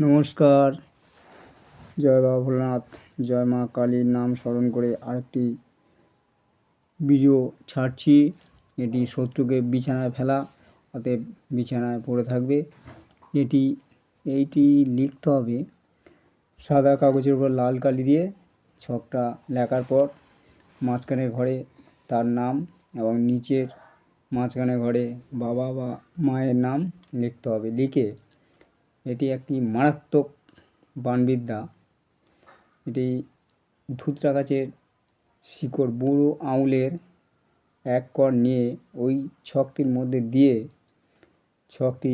নমস্কার। জয় বাবা ভোলানাথ, জয় মা কালীর নাম স্মরণ করে আরেকটি ভিডিও ছাড়ছি। এটি শত্রুকে বিছানায় ফেলা, অতএব বিছানায় পড়ে থাকবে। এইটি লিখতে হবে সাদা কাগজের উপর লাল কালি দিয়ে। ছকটা লেখার পর মাঝখানের ঘরে তার নাম এবং নিচের মাঝখানে ঘরে বাবা বা মায়ের নাম লিখতে হবে। লিখে এটি একটি মারাত্মক বাণবিদ্যা। এটি ধুতরা গাছের শিকড়, বুড়ো আঙুলের এক কর নিয়ে ওই ছকটির মধ্যে দিয়ে ছকটি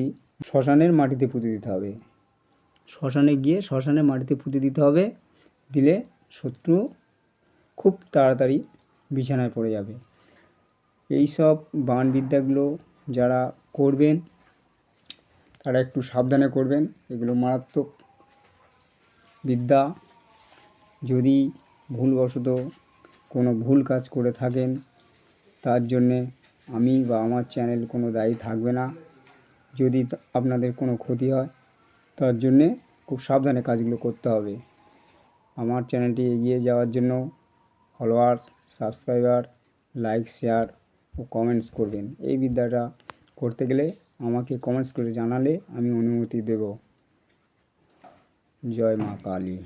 শ্মশানের মাটিতে পুঁতে দিতে হবে। শ্মশানে গিয়ে শ্মশানের মাটিতে পুঁতে দিতে হবে। দিলে শত্রু খুব তাড়াতাড়ি বিছানায় পড়ে যাবে। এই সব বাণবিদ্যাগুলো যারা করবেন তারা একটু সাবধানে করবেন। এগুলো মারাত্মক বিদ্যা। যদি ভুলবশত কোনো ভুল কাজ করে থাকেন তার জন্যে আমি বা আমার চ্যানেল কোনো দায়ী থাকবে না। যদি আপনাদের কোনো ক্ষতি হয় তার জন্যে খুব সাবধানে কাজগুলো করতে হবে। আমার চ্যানেলটি এগিয়ে যাওয়ার জন্য ফলোয়ার্স, সাবস্ক্রাইবার, লাইক, শেয়ার ও কমেন্টস করবেন। এই বিদ্যাটা করতে গেলে আমাকে কমেন্টস করে জানালে আমি অনুমতি দেব। জয় মা কালী।